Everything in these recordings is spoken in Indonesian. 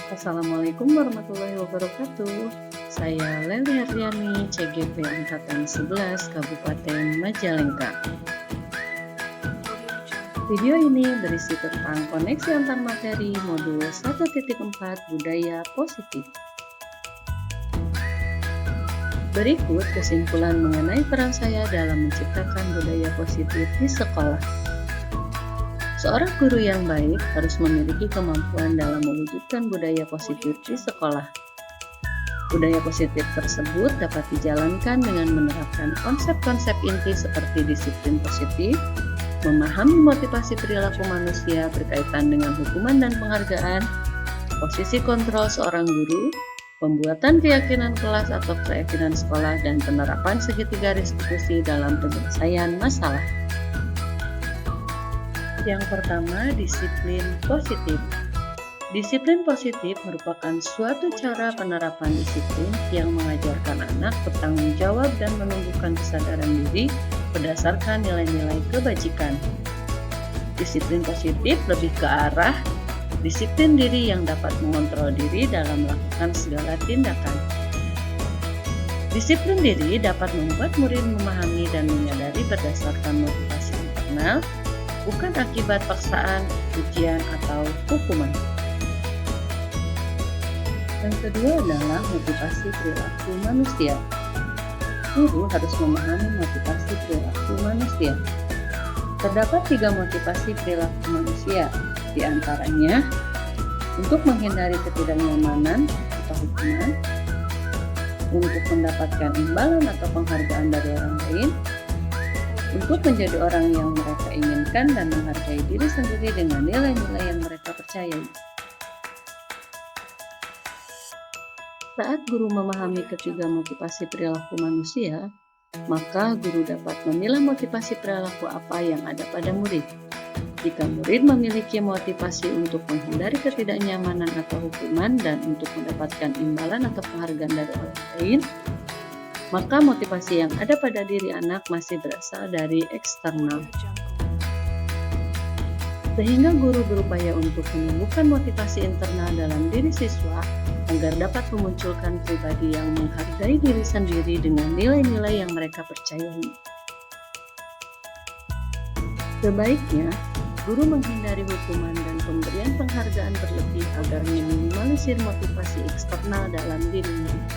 Assalamualaikum warahmatullahi wabarakatuh. Saya Leli Hardiani, CGP Angkatan 11 Kabupaten Majalengka. Video ini berisi tentang koneksi antar materi modul 1.4 Budaya Positif. Berikut kesimpulan mengenai peran saya dalam menciptakan budaya positif di sekolah. Seorang guru yang baik harus memiliki kemampuan dalam mewujudkan budaya positif di sekolah. Budaya positif tersebut dapat dijalankan dengan menerapkan konsep-konsep inti seperti disiplin positif, memahami motivasi perilaku manusia berkaitan dengan hukuman dan penghargaan, posisi kontrol seorang guru, pembuatan keyakinan kelas atau keyakinan sekolah, dan penerapan segitiga restitusi dalam penyelesaian masalah. Yang pertama, disiplin positif. Disiplin positif merupakan suatu cara penerapan disiplin yang mengajarkan anak bertanggung jawab dan menumbuhkan kesadaran diri berdasarkan nilai-nilai kebajikan. Disiplin positif lebih ke arah disiplin diri yang dapat mengontrol diri dalam melakukan segala tindakan. Disiplin diri dapat membuat murid memahami dan menyadari berdasarkan motivasi internal, bukan akibat paksaan, ujian, atau hukuman. Yang kedua adalah motivasi perilaku manusia. Guru harus memahami motivasi perilaku manusia. Terdapat 3 motivasi perilaku manusia, di antaranya untuk menghindari ketidaknyamanan atau hukuman, untuk mendapatkan imbalan atau penghargaan dari orang lain, untuk menjadi orang yang mereka inginkan dan menghargai diri sendiri dengan nilai-nilai yang mereka percayai. Saat guru memahami ketiga motivasi perilaku manusia, maka guru dapat memilah motivasi perilaku apa yang ada pada murid. Jika murid memiliki motivasi untuk menghindari ketidaknyamanan atau hukuman dan untuk mendapatkan imbalan atau penghargaan dari orang lain, maka motivasi yang ada pada diri anak masih berasal dari eksternal. Sehingga guru berupaya untuk menumbuhkan motivasi internal dalam diri siswa agar dapat memunculkan pribadi yang menghargai diri sendiri dengan nilai-nilai yang mereka percayai. Sebaiknya, guru menghindari hukuman dan pemberian penghargaan berlebih agar meminimalisir motivasi eksternal dalam diri murid.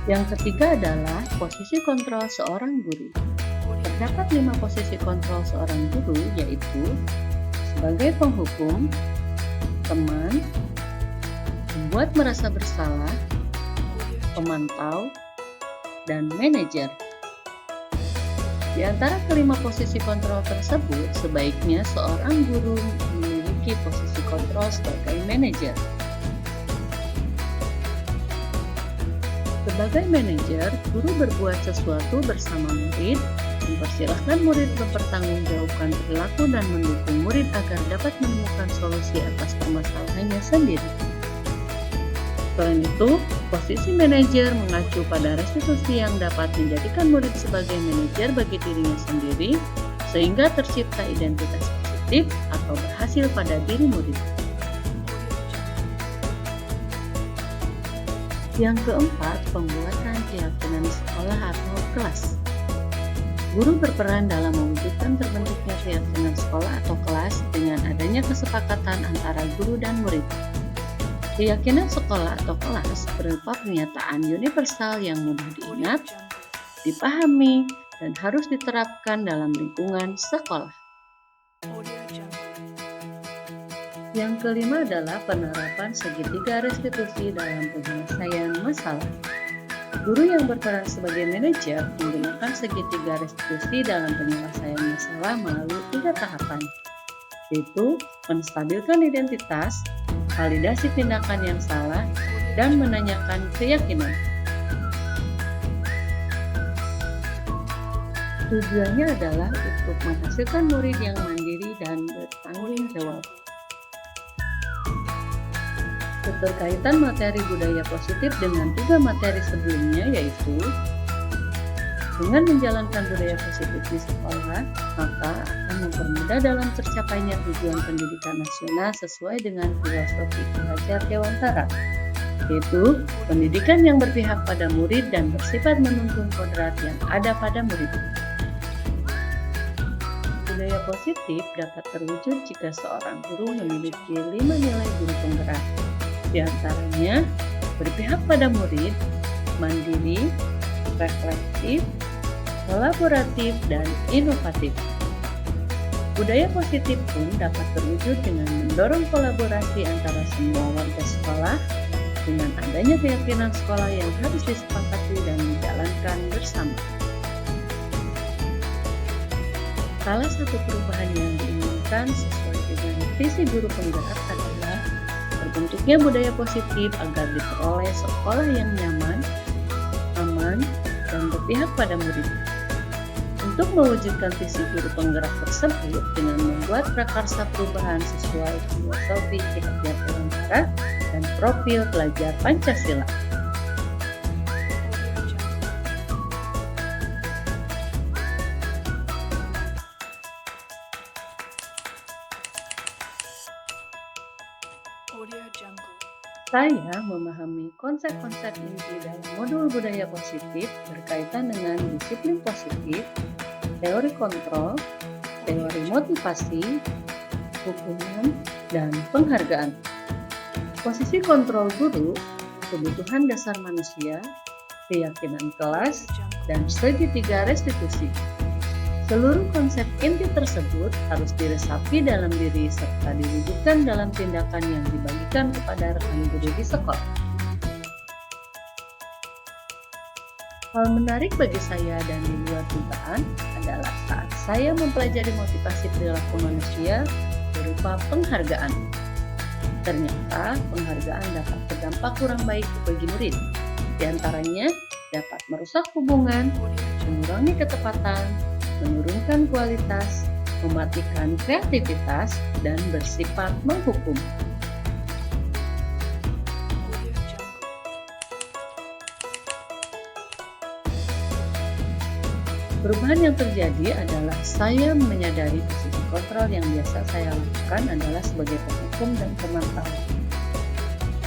Yang ketiga adalah posisi kontrol seorang guru. Terdapat 5 posisi kontrol seorang guru, yaitu sebagai penghukum, teman, membuat merasa bersalah, pemantau, dan manajer. Di antara kelima posisi kontrol tersebut, sebaiknya seorang guru memiliki posisi kontrol sebagai manajer. Sebagai manajer, guru berbuat sesuatu bersama murid, mempersilahkan murid mempertanggungjawabkan perilaku dan mendukung murid agar dapat menemukan solusi atas permasalahannya sendiri. Selain itu, posisi manajer mengacu pada restitusi yang dapat menjadikan murid sebagai manajer bagi dirinya sendiri, sehingga tercipta identitas positif atau berhasil pada diri murid. Yang keempat, pembuatan keyakinan sekolah atau kelas. Guru berperan dalam mewujudkan terbentuknya keyakinan sekolah atau kelas dengan adanya kesepakatan antara guru dan murid. Keyakinan sekolah atau kelas berupa pernyataan universal yang mudah diingat, dipahami, dan harus diterapkan dalam lingkungan sekolah. Yang kelima adalah penerapan segitiga restitusi dalam penyelesaian masalah. Guru yang berperan sebagai manajer menggunakan segitiga restitusi dalam penyelesaian masalah melalui 3 tahapan, yaitu menstabilkan identitas, validasi tindakan yang salah, dan menanyakan keyakinan. Tujuannya adalah untuk menghasilkan murid yang mandiri dan bertanggung jawab. Keterkaitan materi budaya positif dengan 3 materi sebelumnya, yaitu Dengan menjalankan budaya positif di sekolah, maka akan mempermudah dalam tercapainya tujuan pendidikan nasional sesuai dengan filosofi belajar dewantara, yaitu pendidikan yang berpihak pada murid dan bersifat menuntun kodrat yang ada pada murid. Budaya positif dapat terwujud jika seorang guru memiliki 5 nilai guru penggerak. Di antaranya, berpihak pada murid, mandiri, reflektif, kolaboratif, dan inovatif. Budaya positif pun dapat terwujud dengan mendorong kolaborasi antara semua warga sekolah dengan adanya keyakinan sekolah yang harus disepakati dan dijalankan bersama. Salah satu perubahan yang diinginkan sesuai dengan visi guru penggerak adalah terbentuknya budaya positif agar diperoleh sekolah yang nyaman, aman, dan berpihak pada murid. Untuk mewujudkan visi guru penggerak tersebut dengan membuat prakarsa perubahan sesuai filosofi kinerja dewantara dan profil pelajar Pancasila. Saya memahami konsep-konsep inti dalam modul budaya positif berkaitan dengan disiplin positif, teori kontrol, teori motivasi, hukuman, dan penghargaan. Posisi kontrol guru, kebutuhan dasar manusia, keyakinan kelas, dan segitiga restitusi. Seluruh konsep inti tersebut harus diresapi dalam diri serta diwujudkan dalam tindakan yang dibagikan kepada rekan guru di sekolah. Hal menarik bagi saya dan di luar dugaan adalah saat saya mempelajari motivasi perilaku manusia berupa penghargaan. Ternyata penghargaan dapat berdampak kurang baik bagi murid. Di antaranya dapat merusak hubungan, mengurangi ketepatan, menurunkan kualitas, mematikan kreativitas, dan bersifat menghukum. Perubahan yang terjadi adalah saya menyadari posisi kontrol yang biasa saya lakukan adalah sebagai penghukum dan pemantau.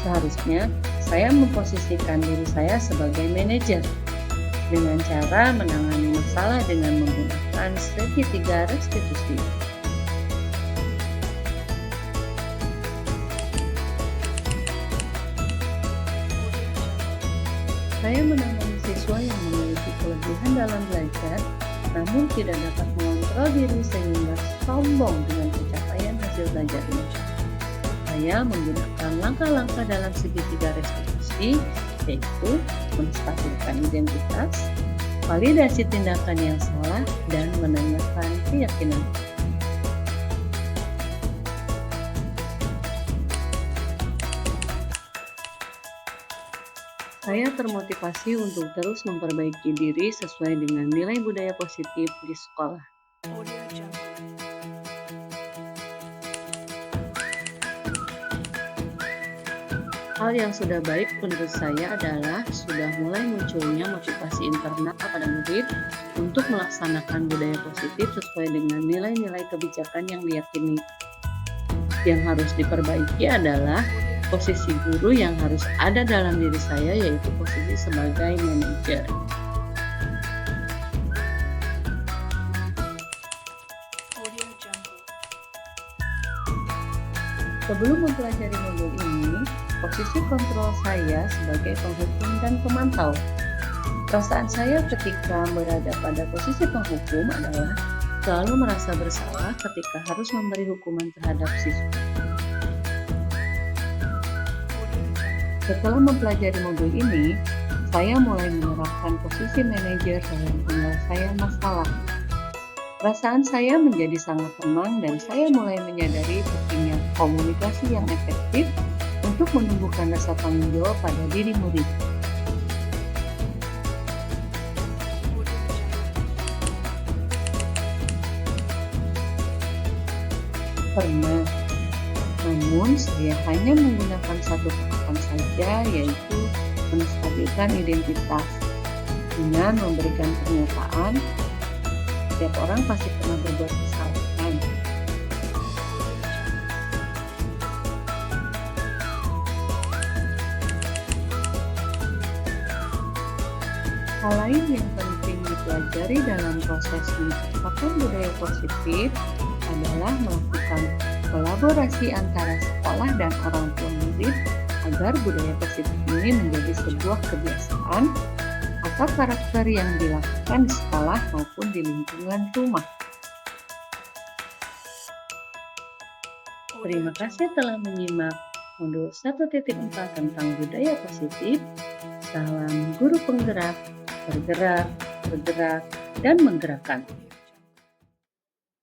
Seharusnya saya memposisikan diri saya sebagai manajer dengan cara menangani masalah dengan menggunakan segitiga restitusi. Saya menangani siswa yang memiliki kelebihan dalam belajar, namun tidak dapat mengontrol diri sehingga sombong dengan pencapaian hasil belajarnya. Saya menggunakan langkah-langkah dalam segitiga restitusi, yaitu menstabilkan identitas, validasi tindakan yang salah, dan menanyakan keyakinan. Saya termotivasi untuk terus memperbaiki diri sesuai dengan nilai budaya positif di sekolah. Hal yang sudah baik menurut saya adalah sudah mulai munculnya motivasi internal pada murid untuk melaksanakan budaya positif sesuai dengan nilai-nilai kebijakan yang diyakini. Yang harus diperbaiki adalah posisi guru yang harus ada dalam diri saya, yaitu posisi sebagai manajer. Sebelum mempelajari modul ini, posisi kontrol saya sebagai penghukum dan pemantau. Perasaan saya ketika berada pada posisi penghukum adalah selalu merasa bersalah ketika harus memberi hukuman terhadap siswa. Setelah mempelajari modul ini, saya mulai menerapkan posisi manajer dalam penyelesaian masalah. Perasaan saya menjadi sangat tenang dan saya mulai menyadari pentingnya komunikasi yang efektif untuk menumbuhkan rasa tanggung jawab pada diri murid. Pernah, namun saya hanya menggunakan satu tahapan saja, yaitu menstabilkan identitas. Dengan memberikan pernyataan, setiap orang pasti pernah berbuat kesalahan. Hal lain yang penting dipelajari dalam proses menciptakan budaya positif adalah melakukan kolaborasi antara sekolah dan orang tua murid agar budaya positif ini menjadi sebuah kebiasaan atau karakter yang dilakukan di sekolah maupun di lingkungan rumah. Terima kasih telah menyimak modul 1.4 tentang budaya positif. Salam guru penggerak, bergerak, bergerak, dan menggerakkan.